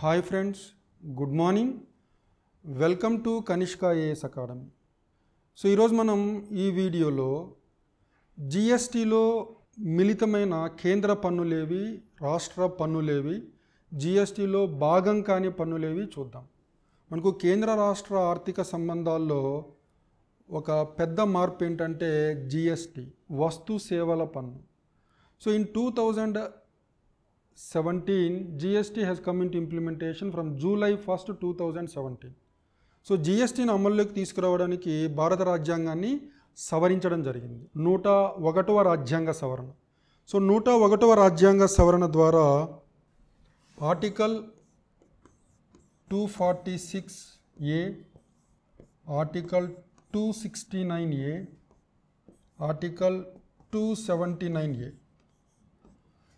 Hi friends, good morning. Welcome to Kanishka IAS Academy. So ఈరోజు మనం ఈ వీడియోలో జిఎస్టీలో మిళితమైన కేంద్ర పన్నులేవి, రాష్ట్ర పన్నులేవి, జిఎస్టీలో భాగం కాని పన్నులేవి చూద్దాం. మనకు కేంద్ర రాష్ట్ర ఆర్థిక సంబంధాల్లో ఒక పెద్ద మార్పు ఏంటంటే జిఎస్టీ, వస్తు సేవల పన్ను. So in 2017 GST has come into implementation from July 1st 2017. So జిఎస్టీని అమల్లోకి తీసుకురావడానికి భారత రాజ్యాంగాన్ని సవరించడం జరిగింది. 101వ రాజ్యాంగ సవరణ. సో 101వ రాజ్యాంగ సవరణ ద్వారా article 246A, article 269A, article 279A.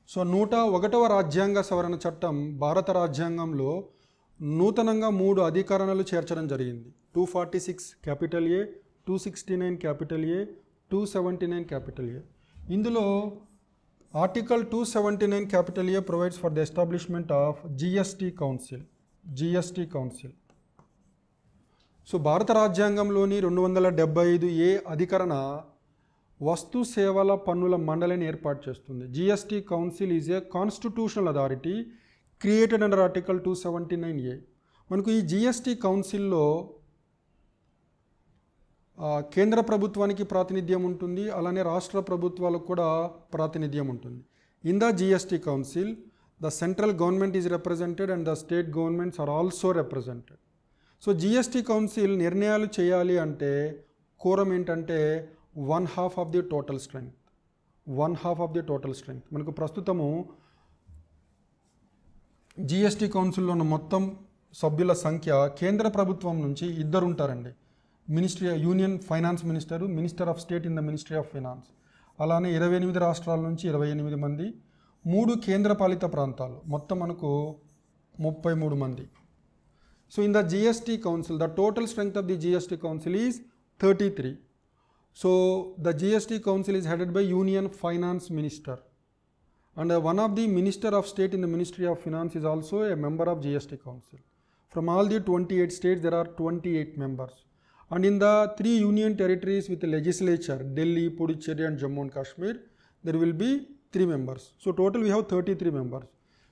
So 101వ రాజ్యాంగ సవరణ చట్టం భారత రాజ్యాంగంలో నూతనంగా 3 అధికరణలు చేర్చడం జరిగింది. 246 capital A, 269 capital A, 279 capital A. ఇందులో article 279 capital A provides for the establishment of GST council. So భారత రాజ్యాంగంలోని 275A అధికరణ వస్తు సేవల పన్నుల మండలిని ఏర్పాటు చేస్తుంది. GST council is a constitutional authority created under article 279A. మనకు ఈ జిఎస్టీ కౌన్సిల్లో కేంద్ర ప్రభుత్వానికి ప్రాతినిధ్యం ఉంటుంది, అలానే రాష్ట్ర ప్రభుత్వాలకు కూడా ప్రాతినిధ్యం ఉంటుంది. In the GST council the central government is represented and the state governments are also represented. So GST council నిర్ణయాలు చేయాలి అంటే కోరం ఏంటంటే 1/2 of the total strength. 1/2 of the total strength. మనకు ప్రస్తుతము జిఎస్టీ కౌన్సిల్లో ఉన్న మొత్తం సభ్యుల సంఖ్య కేంద్ర ప్రభుత్వం నుంచి 2 ఉంటారండి. Union finance minister, minister of state in the ministry of finance. అలానే 28 రాష్ట్రాల నుంచి 28 మంది, 3 కేంద్రపాలిత ప్రాంతాలు, మొత్తం మనకు 33 మంది. So in the GST council the total strength of the GST council is 33. So the GST council is headed by Union Finance Minister, and one of the Minister of State in the Ministry of Finance is also a member of GST council. From all the 28 states there are 28 members, and in the 3 union territories with the legislature, Delhi, Puducherry and Jammu and Kashmir, there will be 3 members. So total we have 33 members.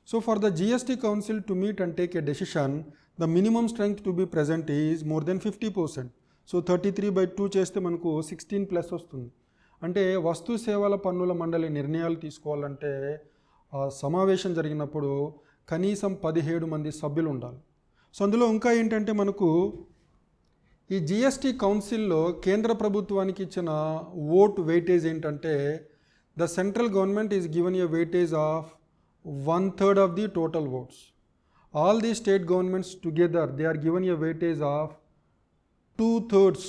So for the GST council to meet and take a decision, the minimum strength to be present is more than 50%. So 33/2 చేస్తే మనకు 16+ వస్తుంది. అంటే వస్తు సేవల పన్నుల మండలి నిర్ణయాలు తీసుకోవాలంటే సమావేశం జరిగినప్పుడు కనీసం 17 మంది సభ్యులు ఉండాలి. సో అందులో ఇంకా ఏంటంటే మనకు ఈ జిఎస్టీ కౌన్సిల్లో కేంద్ర ప్రభుత్వానికి ఇచ్చిన ఓట్ వెయిటేజ్ ఏంటంటే the central government is given a weightage of 1/3 of the total votes. All the state governments together they are given a weightage of 2/3.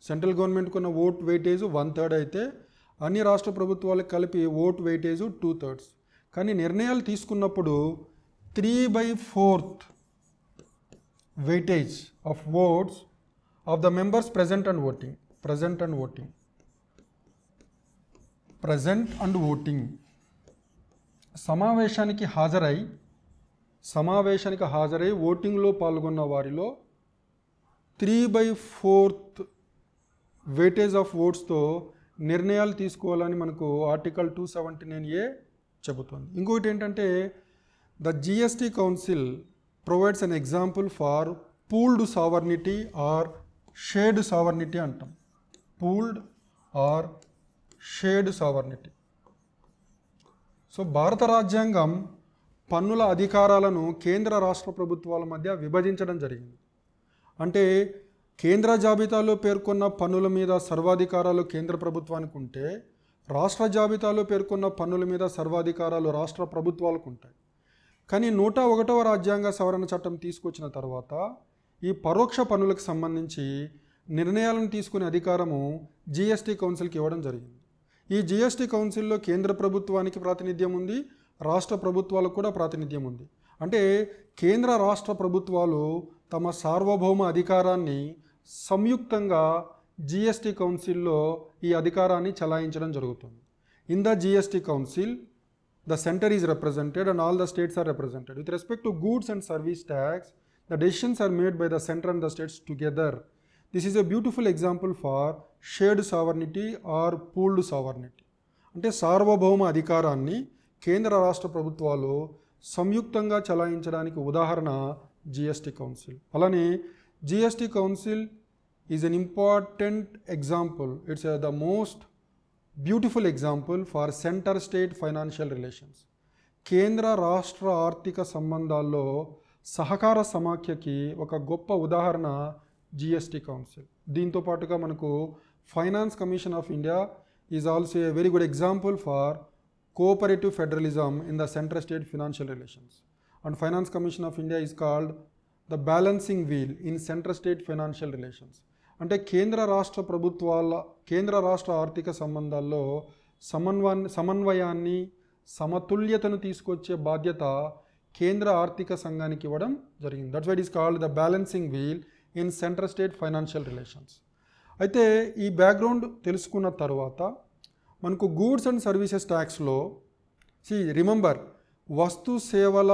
Central గవర్నమెంట్కి ఉన్న ఓట్ వెయిటేజ్ 1/3 అయితే అన్ని రాష్ట్ర ప్రభుత్వాలకు కలిపి ఓట్ వెయిటేజ్ 2/3. కానీ నిర్ణయాలు తీసుకున్నప్పుడు 3/4 weightage of votes of the members present and voting సమావేశానికి హాజరై ఓటింగ్లో పాల్గొన్న వారిలో 3/4 వెయిటేజ్ ఆఫ్ ఓట్స్తో నిర్ణయాలు తీసుకోవాలని మనకు ఆర్టికల్ 279A చెబుతుంది. ఇంకొకటి ఏంటంటే the GST council provides an example for pooled sovereignty or shared sovereignty అంటాం. Pooled or shared sovereignty. So భారత రాజ్యాంగం పన్నుల అధికారాలను కేంద్ర రాష్ట్ర ప్రభుత్వాల మధ్య విభజించడం జరిగింది. అంటే కేంద్ర జాబితాలో పేర్కొన్న పన్నుల మీద సర్వాధికారాలు కేంద్ర ప్రభుత్వానికి ఉంటే, రాష్ట్ర జాబితాలో పేర్కొన్న పన్నుల మీద సర్వాధికారాలు రాష్ట్ర ప్రభుత్వాలకు ఉంటాయి. కానీ 101వ రాజ్యాంగ సవరణ చట్టం తీసుకొచ్చిన తర్వాత ఈ పరోక్ష పన్నులకు సంబంధించి నిర్ణయాలను తీసుకునే అధికారము జిఎస్టీ కౌన్సిల్కి ఇవ్వడం జరిగింది. ఈ జిఎస్టీ కౌన్సిల్లో కేంద్ర ప్రభుత్వానికి ప్రాతినిధ్యం ఉంది, రాష్ట్ర ప్రభుత్వాలకు కూడా ప్రాతినిధ్యం ఉంది. అంటే కేంద్ర రాష్ట్ర ప్రభుత్వాలు తమ సార్వభౌమ అధికారాన్ని సంయుక్తంగా జిఎస్టీ కౌన్సిల్లో ఈ అధికారాన్ని చలాయించడం జరుగుతుంది. In the GST council the center is represented and all the states are represented. With respect to goods and service tax, the decisions are made by the center and the states together. This is a beautiful example for shared sovereignty or pooled sovereignty. అంటే సార్వభౌమ అధికారాన్ని కేంద్ర రాష్ట్ర ప్రభుత్వాలు సంయుక్తంగా చలాయించడానికి ఉదాహరణ GST council. అలానే GST council is an important example. It's the most beautiful example for centre state financial relations. కేంద్ర రాష్ట్ర ఆర్థిక సంబంధాల్లో సహకార సమాఖ్యకి ఒక గొప్ప ఉదాహరణ జిఎస్టీ కౌన్సిల్. దీంతో పాటుగా మనకు finance commission of India is also a very good example for cooperative federalism in the centre state financial relations. And finance commission of India is called the balancing wheel in centre state financial relations. అంటే కేంద్ర రాష్ట్ర ఆర్థిక సంబంధాల్లో సమన్వయాన్ని సమతుల్యతను తీసుకొచ్చే బాధ్యత కేంద్ర ఆర్థిక సంఘానికి ఇవ్వడం జరిగింది. That's why it is called the balancing wheel in centre state financial relations. అయితే ఈ బ్యాక్గ్రౌండ్ తెలుసుకున్న తర్వాత మనకు గూడ్స్ అండ్ సర్వీసెస్ ట్యాక్స్లో రిమెంబర్, వస్తు సేవల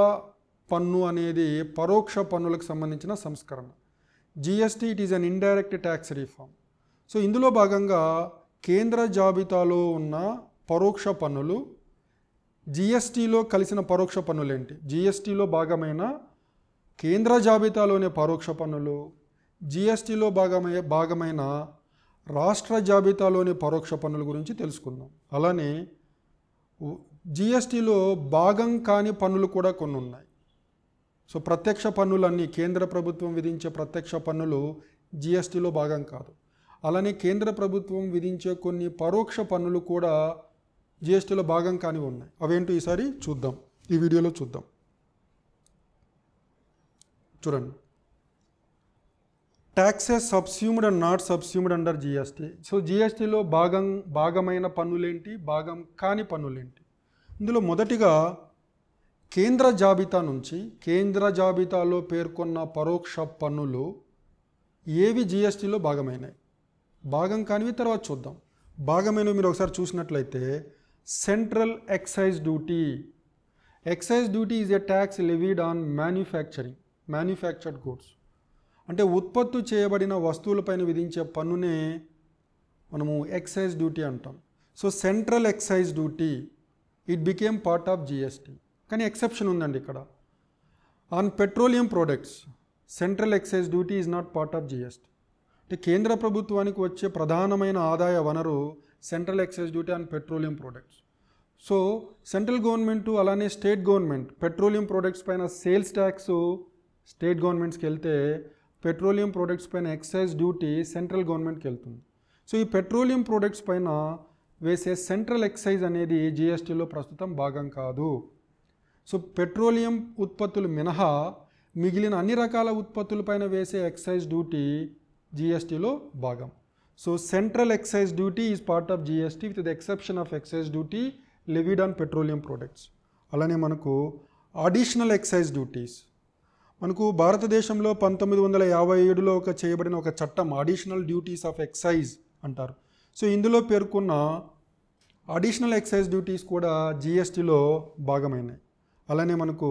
పన్ను అనేది పరోక్ష పన్నులకు సంబంధించిన సంస్కరణ. GST it is an indirect tax reform. So ఇందులో భాగంగా కేంద్ర జాబితాలో ఉన్న పరోక్ష పన్నులు జిఎస్టీలో కలిసిన పరోక్ష పన్నులు ఏంటి? జిఎస్టీలో భాగమైన కేంద్ర జాబితాలోని పరోక్ష పన్నులు, జిఎస్టీలో భాగమైన రాష్ట్ర జాబితాలోని పరోక్ష పన్నుల గురించి తెలుసుకుందాం. అలానే జిఎస్టీలో భాగం కాని పన్నులు కూడా కొన్ని ఉన్నాయి. సో ప్రత్యక్ష పన్నులన్నీ, కేంద్ర ప్రభుత్వం విధించే ప్రత్యక్ష పన్నులు జిఎస్టీలో భాగం కాదు. అలానే కేంద్ర ప్రభుత్వం విధించే కొన్ని పరోక్ష పన్నులు కూడా జిఎస్టీలో భాగం కానివి ఉన్నాయి. అవేంటో ఈసారి చూద్దాం, ఈ వీడియోలో చూద్దాం. చూడండి, taxes subsumed and not subsumed under GST. So జిఎస్టీలో భాగమైన పన్నులేంటి, భాగం కాని పన్నులేంటి? ఇందులో మొదటిగా కేంద్ర జాబితా నుంచి, కేంద్ర జాబితాలో పేర్కొన్న పరోక్ష పన్నులు ఏవి జిఎస్టీలో భాగమైనాయి, భాగం కానివి తర్వాత చూద్దాం. భాగమైనవి మీరు ఒకసారి చూసినట్లయితే central excise duty. Excise duty is a tax levied on manufactured goods. అంటే ఉత్పత్తి చేయబడిన వస్తువులపైన విధించే పన్నునే మనము ఎక్సైజ్ డ్యూటీ అంటాం. So central excise duty it became part of GST. కానీ ఎక్సెప్షన్ ఉందండి ఇక్కడ. On petroleum products central excise duty is not part of GST. అంటే కేంద్ర ప్రభుత్వానికి వచ్చే ప్రధానమైన ఆదాయ వనరు central excise duty on petroleum products. So central government అలానే స్టేట్ గవర్నమెంట్ పెట్రోలియం ప్రోడక్ట్స్ పైన సేల్స్ ట్యాక్స్ స్టేట్ గవర్నమెంట్స్కి వెళ్తే, పెట్రోలియం ప్రోడక్ట్స్ పైన ఎక్సైజ్ డ్యూటీ సెంట్రల్ గవర్నమెంట్కి వెళ్తుంది. సో ఈ పెట్రోలియం ప్రోడక్ట్స్ పైన వేసే సెంట్రల్ ఎక్సైజ్ అనేది జిఎస్టీలో ప్రస్తుతం భాగం కాదు. సో పెట్రోలియం ఉత్పత్తులు మినహా మిగిలిన అన్ని రకాల ఉత్పత్తులపైన వేసే ఎక్సైజ్ డ్యూటీ జిఎస్టీలో భాగం. So central excise duty is part of GST with the exception of excise duty levied on petroleum products. అలానే మనకు అడిషనల్ ఎక్సైజ్ డ్యూటీస్, మనకు భారతదేశంలో 1957లో చేయబడిన ఒక చట్టం అడిషనల్ డ్యూటీస్ ఆఫ్ ఎక్సైజ్ అంటారు. సో ఇందులో పేర్కొన్న అడిషనల్ ఎక్సైజ్ డ్యూటీస్ కూడా జిఎస్టీలో భాగమైనాయి. అలానే మనకు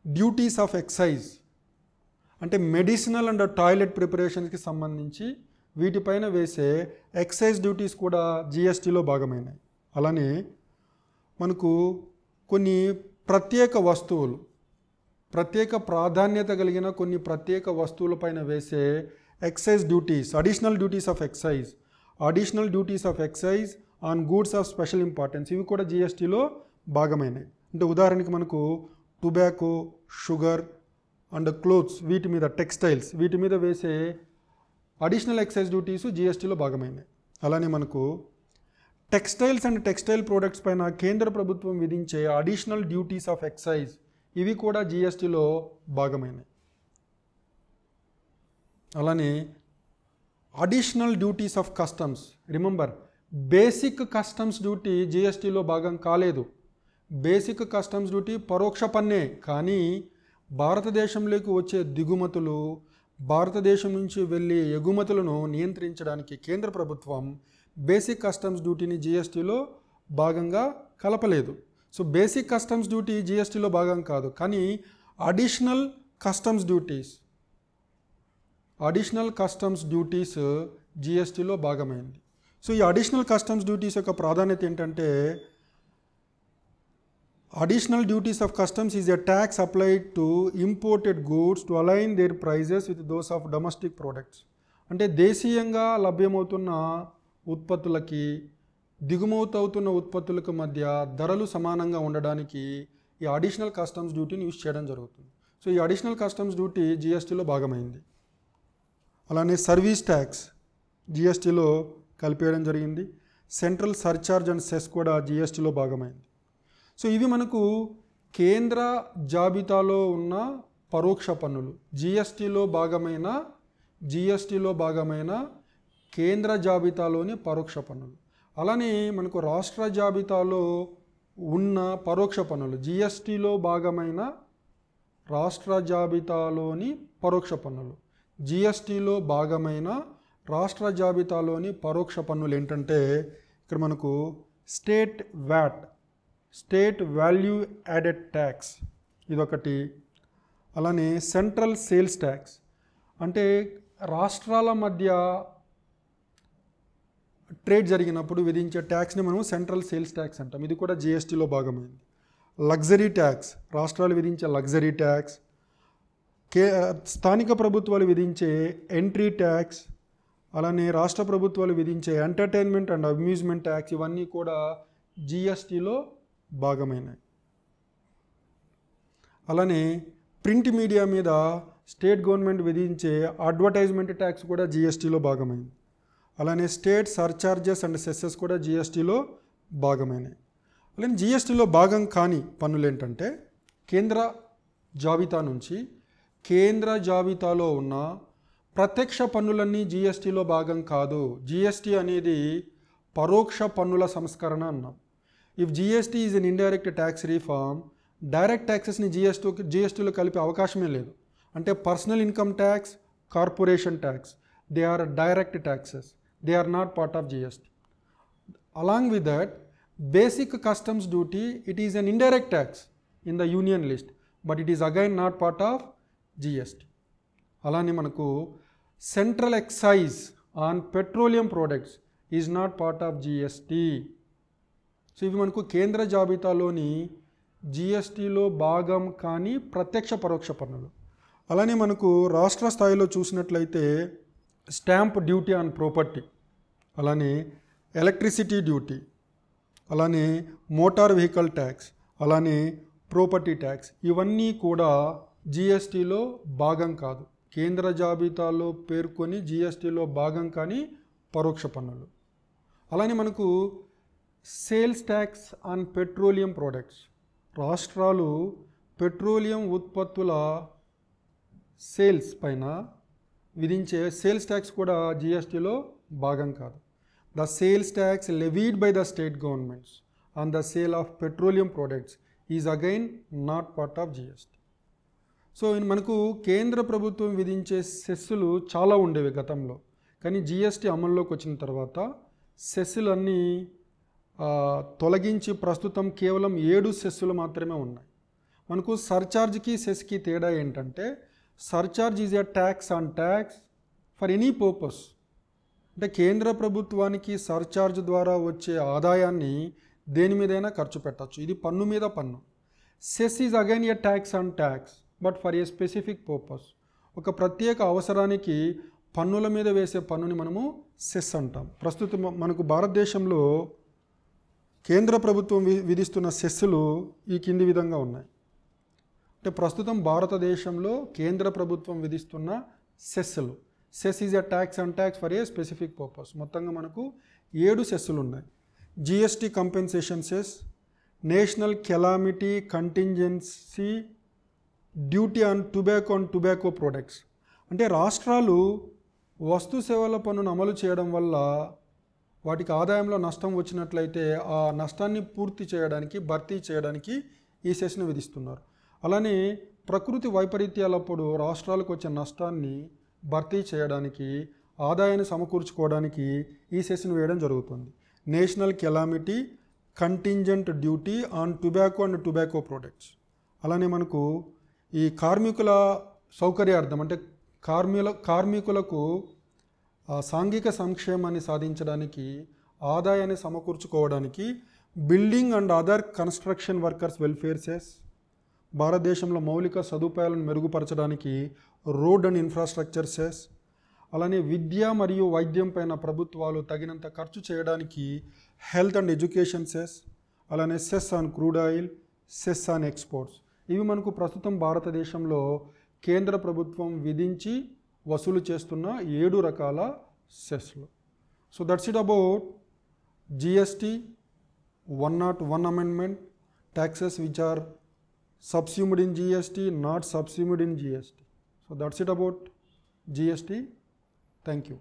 డ్యూటీస్ ఆఫ్ ఎక్సైజ్ అంటే మెడిసినల్ అండ్ టాయిలెట్ ప్రిపరేషన్స్కి సంబంధించి వీటిపైన వేసే ఎక్సైజ్ డ్యూటీస్ కూడా జిఎస్టీలో భాగమైనాయి. అలానే మనకు కొన్ని ప్రత్యేక వస్తువులు, ప్రత్యేక ప్రాధాన్యత కలిగిన కొన్ని ప్రత్యేక వస్తువులపైన వేసే excise duties, additional duties of excise on goods of special importance, ఇవి కూడా జిఎస్టీలో భాగమైనాయి. అంటే ఉదాహరణకి మనకు టొబాకో, షుగర్ అండ్ క్లోత్స్, వీటి మీద టెక్స్టైల్స్, వీటి మీద వేసే అడిషనల్ ఎక్సైజ్ డ్యూటీస్ జిఎస్టీలో భాగమైనాయి. అలానే మనకు టెక్స్టైల్స్ అండ్ టెక్స్టైల్ ప్రోడక్ట్స్ పైన కేంద్ర ప్రభుత్వం విధించే అడిషనల్ డ్యూటీస్ ఆఫ్ ఎక్సైజ్, ఇవి కూడా జిఎస్టీలో భాగమైనాయి. అలానే additional duties of customs, remember basic customs duty జిఎస్టీలో భాగం కాలేదు. బేసిక్ కస్టమ్స్ డ్యూటీ పరోక్ష పన్నే, కానీ భారతదేశంలోకి వచ్చే దిగుమతులు, భారతదేశం నుంచి వెళ్ళే ఎగుమతులను నియంత్రించడానికి కేంద్ర ప్రభుత్వం బేసిక్ కస్టమ్స్ డ్యూటీని జిఎస్టీలో భాగంగా కలపలేదు. సో బేసిక్ కస్టమ్స్ డ్యూటీ జిఎస్టీలో భాగం కాదు, కానీ అడిషనల్ కస్టమ్స్ డ్యూటీస్ జిఎస్టీలో భాగమైంది. సో ఈ అడిషనల్ కస్టమ్స్ డ్యూటీస్ యొక్క ప్రాధాన్యత ఏంటంటే, additional duties of customs is a tax applied to imported goods to align their prices with those of domestic products. అంటే దేశీయంగా లభ్యమవుతున్న ఉత్పత్తులకి దిగుమవుతున్న ఉత్పత్తులకు మధ్య ధరలు సమానంగా ఉండడానికి ఈ అడిషనల్ కస్టమ్స్ డ్యూటీని యూజ్ చేయడం జరుగుతుంది. సో ఈ అడిషనల్ కస్టమ్స్ డ్యూటీ జిఎస్టీలో భాగమైంది. అలానే సర్వీస్ ట్యాక్స్ జిఎస్టీలో కలిపేయడం జరిగింది. సెంట్రల్ సర్చార్జ్ అండ్ సెస్ కూడా జిఎస్టీలో భాగమైంది. సో ఇవి మనకు కేంద్ర జాబితాలో ఉన్న పరోక్ష పన్నులు. జిఎస్టీలో భాగమైన కేంద్ర జాబితాలోని పరోక్ష పన్నులు. అలానే మనకు రాష్ట్ర జాబితాలో ఉన్న పరోక్ష పన్నులు, జిఎస్టీలో భాగమైన రాష్ట్ర జాబితాలోని పరోక్ష పన్నులు. జిఎస్టీలో భాగమైన రాష్ట్ర జాబితాలోని పరోక్ష పన్నులు ఏంటంటే, ఇక్కడ మనకు state VAT, state value added tax ఇదొకటి. అలానే సెంట్రల్ సేల్స్ ట్యాక్స్, అంటే రాష్ట్రాల మధ్య ట్రేడ్ జరిగినప్పుడు విధించే ట్యాక్స్ని మనం సెంట్రల్ సేల్స్ ట్యాక్స్ అంటాం. ఇది కూడా జిఎస్టీలో భాగమైంది. లగ్జరీ ట్యాక్స్, రాష్ట్రాలు విధించే లగ్జరీ ట్యాక్స్. స్థానిక ప్రభుత్వాలు విధించే ఎంట్రీ ట్యాక్స్, అలానే రాష్ట్ర ప్రభుత్వాలు విధించే ఎంటర్టైన్మెంట్ అండ్ అమ్యూజ్మెంట్ ట్యాక్స్, ఇవన్నీ కూడా జిఎస్టీలో భాగమైనవి. అలానే ప్రింట్ మీడియా మీద స్టేట్ గవర్నమెంట్ విధించే అడ్వర్టైజ్మెంట్ ట్యాక్స్ కూడా జిఎస్టీలో భాగమైంది. అలానే స్టేట్ సర్చార్జెస్ అండ్ సెస్సెస్ కూడా జిఎస్టీలో భాగమైనవి. అలానే జిఎస్టీలో భాగం కాని పన్నులు ఏంటంటే, కేంద్ర జాబితా నుంచి కేంద్ర జాబితాలో ఉన్న ప్రత్యక్ష పన్నులన్నీ జిఎస్టీలో భాగం కాదు. జిఎస్టీ అనేది పరోక్ష పన్నుల సంస్కరణ అన్నాం. If GST is an indirect tax reform, direct ట్యాక్సెస్ని జిఎస్టీలో కలిపే అవకాశమే లేదు. అంటే personal income tax, corporation tax, they are direct taxes, they are not part of GST. Along with that, basic customs duty, it is an indirect tax in the union list, but it is again not part of GST. అలానే మనకు central excise on petroleum products is not part of GST. So ఇవి మనకు కేంద్ర జాబితాలోని జిఎస్టీలో భాగం కానీ ప్రత్యక్ష పరోక్ష పన్నులు. అలానే మనకు రాష్ట్ర స్థాయిలో చూసినట్లయితే స్టాంప్ డ్యూటీ ఆన్ ప్రాపర్టీ, అలానే ఎలక్ట్రిసిటీ డ్యూటీ, అలానే మోటార్ వెహికల్ ట్యాక్స్, అలానే ప్రాపర్టీ ట్యాక్స్, ఇవన్నీ కూడా జిఎస్టీలో భాగం కాదు. కేంద్ర జాబితాలో పేర్కొని జిఎస్టీలో భాగం కానీ పరోక్ష పన్నులు. అలానే మనకు sales tax on petroleum products, రాష్ట్రాలు పెట్రోలియం ఉత్పత్తుల సేల్స్ పైన విధించే సేల్స్ ట్యాక్స్ కూడా జిఎస్టీలో భాగం కాదు. The sales tax levied by the state governments on the sale of petroleum products is again not part of GST. So మనకు కేంద్ర ప్రభుత్వం విధించే సెస్సులు చాలా ఉండేవి గతంలో, కానీ జిఎస్టీ అమల్లోకి వచ్చిన తర్వాత సెస్సులన్నీ తొలగించి ప్రస్తుతం కేవలం 7 సెస్సులు మాత్రమే ఉన్నాయి. మనకు సర్చార్జ్కి సెస్కి తేడా ఏంటంటే, surcharge is a tax on tax for any purpose. అంటే కేంద్ర ప్రభుత్వానికి సర్చార్జ్ ద్వారా వచ్చే ఆదాయాన్ని దేని మీదైనా ఖర్చు పెట్టచ్చు, ఇది పన్ను మీద పన్ను. Cess is again a tax on tax but for a specific purpose. ఒక ప్రత్యేక అవసరానికి పన్నుల మీద వేసే పన్నుని మనము సెస్ అంటాం. ప్రస్తుతం మనకు భారతదేశంలో కేంద్ర ప్రభుత్వం విధిస్తున్న సెస్సులు ఈ కింది విధంగా ఉన్నాయి. అంటే ప్రస్తుతం భారతదేశంలో కేంద్ర ప్రభుత్వం విధిస్తున్న సెస్సులు, cess is a tax and tax for a specific purpose. మొత్తంగా మనకు 7 సెస్సులు ఉన్నాయి. GST compensation cess, national calamity contingency duty on tobacco products. అంటే రాష్ట్రాలు వస్తు సేవల పన్నును అమలు చేయడం వల్ల వాటికి ఆదాయంలో నష్టం వచ్చినట్లయితే ఆ నష్టాన్ని భర్తీ చేయడానికి ఈ సెస్ను విధిస్తున్నారు. అలానే ప్రకృతి వైపరీత్యాలప్పుడు రాష్ట్రాలకు వచ్చే నష్టాన్ని భర్తీ చేయడానికి, ఆదాయాన్ని సమకూర్చుకోవడానికి ఈ సెస్ను వేయడం జరుగుతుంది. National calamity contingent duty on tobacco and tobacco products. అలానే మనకు ఈ కార్మికుల సౌకర్యార్థం అంటే కార్మికులకు సాంఘిక సంక్షేమాన్ని సాధించడానికి, ఆదాయాన్ని సమకూర్చుకోవడానికి building and other construction workers welfare cess, భారతదేశంలో మౌలిక సదుపాయాలను మెరుగుపరచడానికి రోడ్ అండ్ ఇన్ఫ్రాస్ట్రక్చర్ సెస్, అలానే విద్య మరియు వైద్యం పైన ప్రభుత్వాలు తగినంత ఖర్చు చేయడానికి హెల్త్ అండ్ ఎడ్యుకేషన్ సెస్, అలానే cess on crude oil, cess on exports. ఇవి మనకు ప్రస్తుతం భారతదేశంలో కేంద్ర ప్రభుత్వం విధించి వసూలు చేస్తున్న 7 రకాల సెస్లు. So that's it about GST 101 amendment, taxes which are subsumed in GST, not subsumed in GST. So that's it about GST. Thank you.